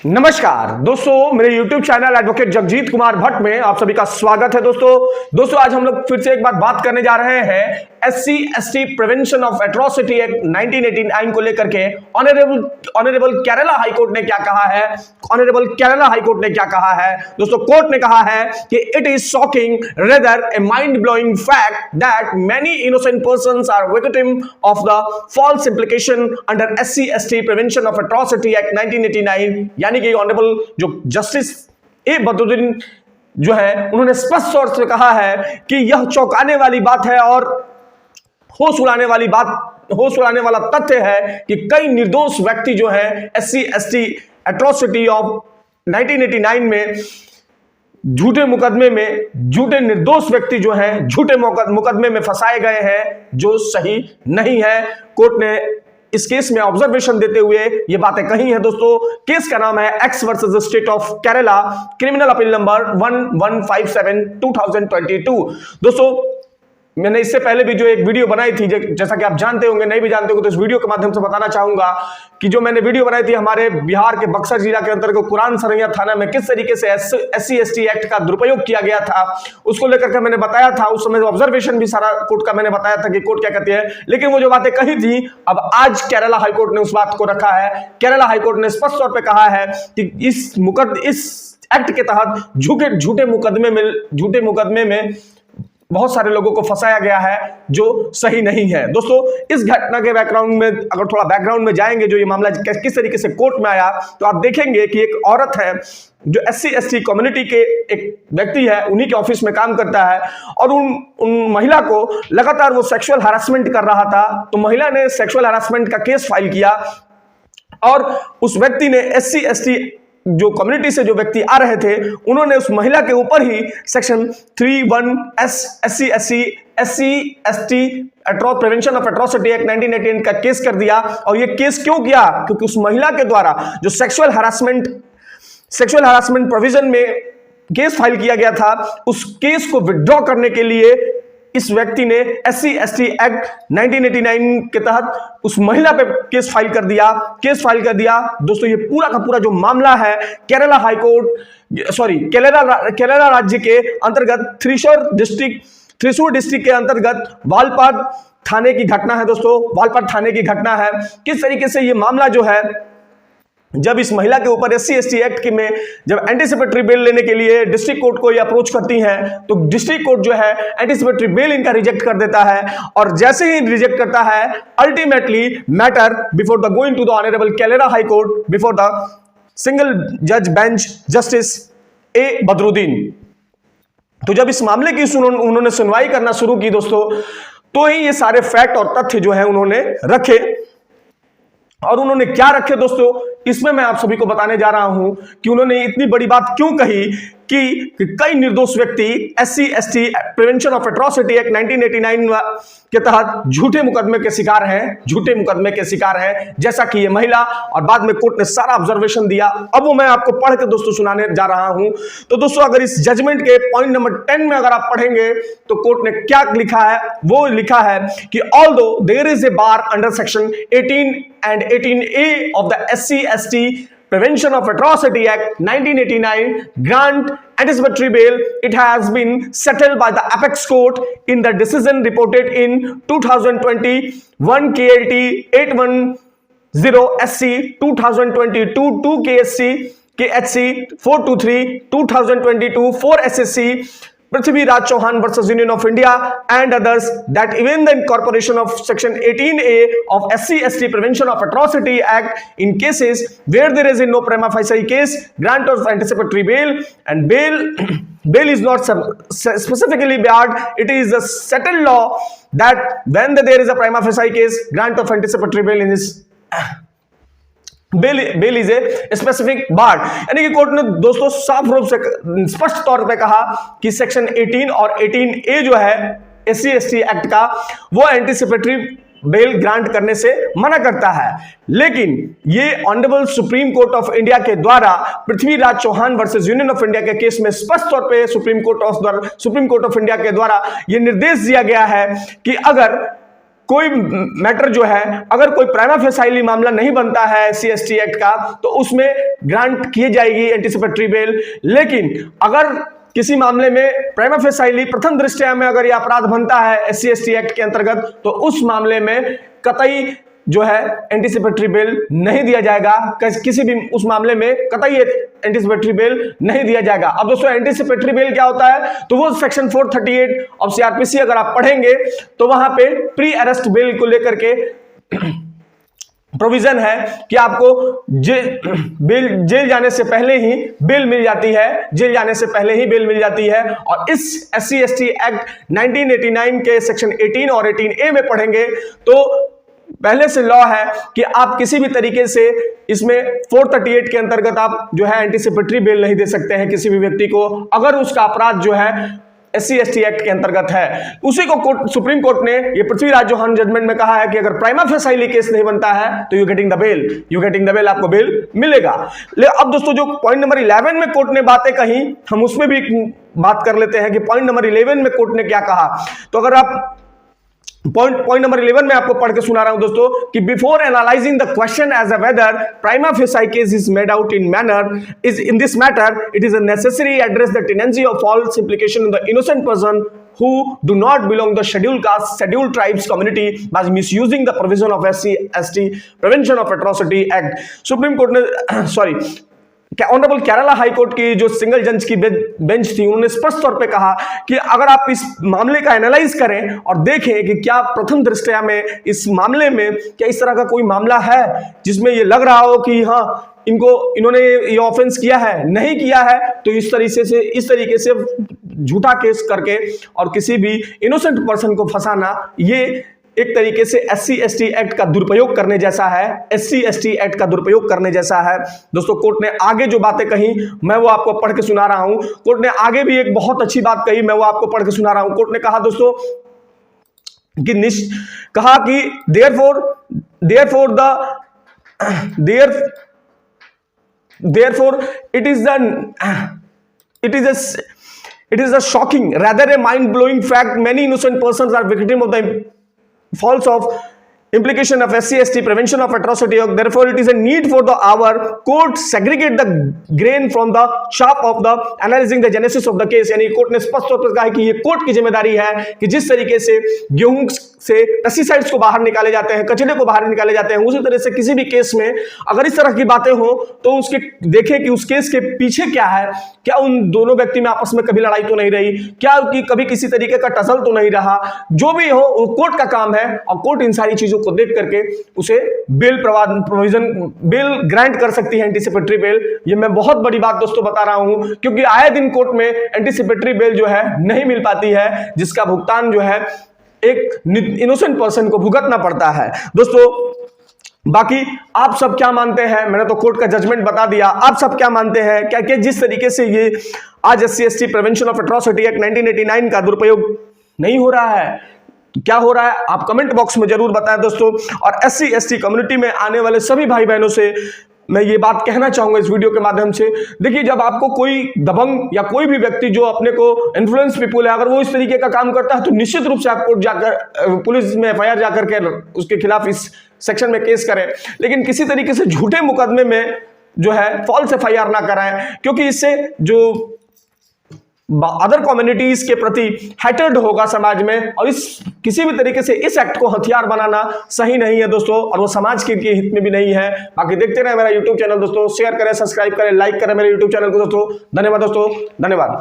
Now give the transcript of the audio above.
नमस्कार दोस्तों, मेरे YouTube channel advocate Jagjit Kumar Bhatt में आप सभी का स्वागत है। दोस्तों आज हम लोग फिर से एक बार बात करने जा रहे हैं SC ST prevention of atrocity act 1989 को लेकर के। ऑनरेबल केरला हाई कोर्ट ने क्या कहा है? ऑनरेबल केरला हाई कोर्ट ने क्या कहा है? दोस्तों कोर्ट ने कहा है कि it is shocking rather a mind blowing fact that many innocent persons are victim of the false implication under SC ST prevention of atrocity act 1989। यानी कि ऑनरेबल जो जस्टिस ए बदरुद्दीन जो है उन्होंने स्पष्ट तौर से कहा है कि यह चौंकाने वाली बात है और होश उड़ाने वाला तथ्य है कि कई निर्दोष व्यक्ति जो है SC ST एट्रोसिटी ऑफ 1989 में झूठे मुकदमे में झूठे निर्दोष व्यक्ति जो हैं झूठे मुकदमे में फंसाए गए हैं, जो सही नहीं है। कोर्ट ने इस केस में ऑब्जर्वेशन देते हुए ये बातें कही हैं। दोस्तों केस का नाम है x versus state of Kerala, criminal appeal number 1157 2022। दोस्तों मैंने इससे पहले भी जो एक वीडियो बनाई थी, जैसा कि आप जानते होंगे, नहीं भी जानते होंगे तो इस वीडियो के माध्यम से बताना चाहूंगा कि जो मैंने वीडियो बनाई थी हमारे बिहार के बक्सर जिला के अंतर्गत कुरान सरैया थाना में किस तरीके से SC ST एक्ट का दुरुपयोग किया गया था, उसको लेकर के मैंने बताया था। उस समय ऑब्जर्वेशन भी सारा कोर्ट का मैंने बताया था कि कोर्ट क्या कहती है, लेकिन वो जो बातें कही थी अब आज केरला हाईकोर्ट ने उस बात को रखा है। केरला हाईकोर्ट ने स्पष्ट तौर पर कहा है कि इस एक्ट के तहत झूठे मुकदमे में बहुत सारे लोगों को फंसाया गया है, जो सही नहीं है। दोस्तों इस घटना के बैकग्राउंड में अगर थोड़ा बैकग्राउंड में जाएंगे, जो ये मामला किस तरीके से कोर्ट में आया, तो आप देखेंगे कि एक औरत है जो SC ST कम्युनिटी के एक व्यक्ति है, उन्हीं के ऑफिस में काम करता है और उन महिला को लगातार वो सेक्सुअल हैरेसमेंट कर रहा था। तो महिला ने सेक्सुअल हैरेसमेंट का केस फाइल किया और उस व्यक्ति ने SC ST जो कम्युनिटी से जो व्यक्ति आ रहे थे उन्होंने उस महिला के ऊपर ही section 31 SC ST prevention of atrocity act 1988 का केस कर दिया। और ये केस क्यों किया? क्योंकि उस महिला के द्वारा जो सेक्सुअल हरासमेंट प्रोविजन में केस फाइल किया गया था, उस केस को विथड्रॉ करने के लिए इस व्यक्ति ने SC ST एक्ट 1989 के तहत उस महिला पे केस फाइल कर दिया। दोस्तों ये पूरा का पूरा जो मामला है केरला राज्य के अंतर्गत थ्रिशूर डिस्ट्रिक्ट के अंतर्गत वालपाड थाने की घटना है। दोस्तों वालपाड थाने की घटना है। किस तरीके से ये मामला जो है, जब इस महिला के ऊपर SC ST एक्ट में जब एंटीसिपेटरी बेल लेने के लिए डिस्ट्रिक्ट कोर्ट को ये अप्रोच करती हैं, तो डिस्ट्रिक्ट कोर्ट जो है एंटीसिपेटरी बेल इनका रिजेक्ट कर देता है। और जैसे ही रिजेक्ट करता है, ultimately matter before the going to the honourable Kerala high court before the single जज बेंच जस्टिस ए बदरुद्दीन। तो जब इस मामले की उन्होंने सुनवाई करना शुरू की दोस्तों, तो ही ये सारे फैक्ट और तथ्य जो है उन्होंने रखे। और उन्होंने क्या रखे दोस्तों, इसमें मैं आप सभी को बताने जा रहा हूं कि उन्होंने इतनी बड़ी बात क्यों कही कि कई निर्दोष व्यक्ति SC ST prevention of atrocity act 1989 के तहत झूठे मुकदमे के शिकार हैं, जैसा कि ये महिला। और बाद में कोर्ट ने सारा ऑब्जर्वेशन दिया। अब वो मैं आपको पढ़ के दोस्तों सुनाने जा रहा हूं। तो दोस्तों अगर इस जजमेंट के पॉइंट नंबर 10 में अगर आप पढ़ेंगे तो कोर्ट ने क्या लिखा है, वो लिखा है कि although there is a bar under section 18 and 18A of the SC ST Prevention of Atrocity Act 1989 grant anticipatory bail, it has been settled by the apex court in the decision reported in 2021 KLT 810 SC 2022 2 KHC 423 2022 4 SSC Prithviraj Chauhan versus Union of India and others, that even the incorporation of section 18A of SC ST Prevention of Atrocity Act in cases where there is no prima facie case, grant of anticipatory bail, and bail is not specifically barred. It is a settled law that when there is a prima facie case, grant of anticipatory bail is bail is a specific bar. यानी कि court ने दोस्तों साफ रूप से स्पष्ट तौर पे कहा कि सेक्शन 18 और 18A जो है SC ST एक्ट का, वो एंटीसिपेटरी बेल ग्रांट करने से मना करता है। लेकिन ये honourable supreme court of India के द्वारा Prithviraj Chauhan versus union of India के केस में स्पष्ट तौर पे सुप्रीम कोर्ट ऑफ इंडिया के द्वारा ये निर्देश दिया गया है कि अगर कोई मैटर जो है, अगर कोई प्राइमा फेसाइली मामला नहीं बनता है एससी एसटी एक्ट का, तो उसमें ग्रांट की जाएगी एंटीसिपेटरी बेल। लेकिन अगर किसी मामले में प्राइमा फेसाइली प्रथम दृष्टया में अगर यह अपराध बनता है एससी एसटी एक्ट के अंतर्गत, तो उस मामले में कतई जो है एंटीसिपेटरी बेल नहीं दिया जाएगा। किसी भी उस मामले में कतई एंटीसिपेटरी बेल नहीं दिया जाएगा। अब दोस्तों एंटीसिपेटरी बेल क्या होता है, तो वो सेक्शन 438 ऑफ सीआरपीसी अगर आप पढ़ेंगे तो वहां पे प्री अरेस्ट बेल को लेकर के प्रोविजन है कि आपको जेल जाने से पहले ही बेल मिल जाती है, जेल जाने से पहले ही बेल मिल जाती है। और इस एससी एसटी एक्ट 1989 के सेक्शन 18 और 18A में पढ़ेंगे तो पहले से लॉ है कि आप किसी भी तरीके से इसमें 438 के अंतर्गत आप जो है एंटीसिपेटरी बेल नहीं दे सकते हैं किसी भी व्यक्ति को, अगर उसका अपराध जो है एससी एसटी एक्ट के अंतर्गत है। उसी को सुप्रीम कोर्ट ने ये पृथ्वीराज चौहान जजमेंट में कहा है कि अगर प्राइमा फेसाइली केस नहीं बनता है तो यू गेटिंग द बेल, आपको बेल मिलेगा। अब दोस्तों जो पॉइंट नंबर 11 में कोर्ट ने बातें कही, हम उसमें भी बात कर लेते हैं कि पॉइंट नंबर 11 में कोर्ट ने क्या कहा। तो अगर आप पॉइंट नंबर 11 में आपको पढ़ के सुना रहा हूं दोस्तों कि before analysing the question as a whether prima facie case is made out in manner is in this matter it is necessary address the tendency of false implication in the innocent person who do not belong to the scheduled caste, scheduled tribes community by misusing the provision of SC/ST Prevention of Atrocity Act। Supreme court ने honourable Kerala high court की जो single जज की bench थी, उन्होंने स्पष्ट तौर पे कहा कि अगर आप इस मामले का एनालाइज करें और देखें कि क्या प्रथम दृष्टया में इस मामले में क्या इस तरह का कोई मामला है जिसमें ये लग रहा हो कि हाँ इन्होंने ये ऑफेंस किया है, नहीं किया है, तो इस तरीके से झूठा केस करके और किसी भी इनोसेंट पर्सन को फंसाना, ये एक तरीके से एससी एसटी एक्ट का दुरुपयोग करने जैसा है, एससी एसटी एक्ट का दुरुपयोग करने जैसा है। दोस्तों कोर्ट ने आगे जो बातें कही मैं वो आपको पढ़ के सुना रहा हूं। कोर्ट ने आगे भी एक बहुत अच्छी बात कही, मैं वो आपको पढ़ के सुना रहा हूं। कोर्ट ने कहा दोस्तों कि therefore it is a shocking, rather a mind-blowing fact many innocent persons are victim of the false of implication of SC/ST Prevention of Atrocity Act। Therefore it is a need for the our court segregate the grain from the chaff of the analyzing the genesis of the case। यानी court ने स्पष्ट तौर पर कहा कि ये court की जिम्मेदारी है कि जिस तरीके से गेहूं से पेस्टिसाइड्स को बाहर निकाले जाते हैं, कचरे को बाहर निकाले जाते हैं, उसी तरह से किसी भी केस में अगर इस तरह की बातें हो तो उसके देखें कि उस केस के पीछे क्या है, क्या उन दोनों व्यक्ति में आपस में कभी लड़ाई तो नहीं रही, क्या कभी किसी तरीके का टसल तो नहीं रहा। जो भी हो वो कोर्ट का काम है और कोर्ट इन सारी चीजों को देख करके उसे बेल ग्रांट कर सकती है, एंटीसिपेटरी बेल। ये मैं बहुत बड़ी बात दोस्तों बता रहा हूं क्योंकि आए दिन कोर्ट में एंटीसिपेटरी बेल जो है नहीं मिल पाती है, जिसका भुगतान जो है एक इनोसेंट पर्सन को भुगतना पड़ता है। दोस्तों बाकी आप सब क्या मानते हैं, मैंने तो कोर्ट का जजमेंट बता दिया, आप सब क्या मानते हैं? क्या कि जिस तरीके से ये आज SC ST prevention of atrocity act 1989 का दुरुपयोग नहीं हो रहा है, क्या हो रहा है आप कमेंट बॉक्स में जरूर बताएं दोस्तों। और एससी एसटी कम्युनिटी में आने वाले सभी भाई बहनों से मैं ये बात कहना चाहूंगा इस वीडियो के माध्यम से, देखिए जब आपको कोई दबंग या कोई भी व्यक्ति जो अपने को इन्फ्लुएंस पीपुल है, अगर वो इस तरीके का काम करता है तो निश्चित रूप से आप कोर्ट जाकर पुलिस में एफआईआर जाकर के उसके खिलाफ इस सेक्शन में केस करें, लेकिन किसी तरीके से झूठे मुकदमे में जो है फॉल्स एफआईआर ना कराएं, क्योंकि इससे जो अदर कम्युनिटीज के प्रति हैटर्ड होगा समाज में, और इस किसी भी तरीके से इस एक्ट को हथियार बनाना सही नहीं है दोस्तों, और वो समाज के हित में भी नहीं है। बाकी देखते रहे मेरा यूट्यूब चैनल दोस्तों, शेयर करें, सब्सक्राइब करें, लाइक करें मेरे यूट्यूब चैनल को दोस्तों। धन्यवाद दोस्तों, धन्यवाद।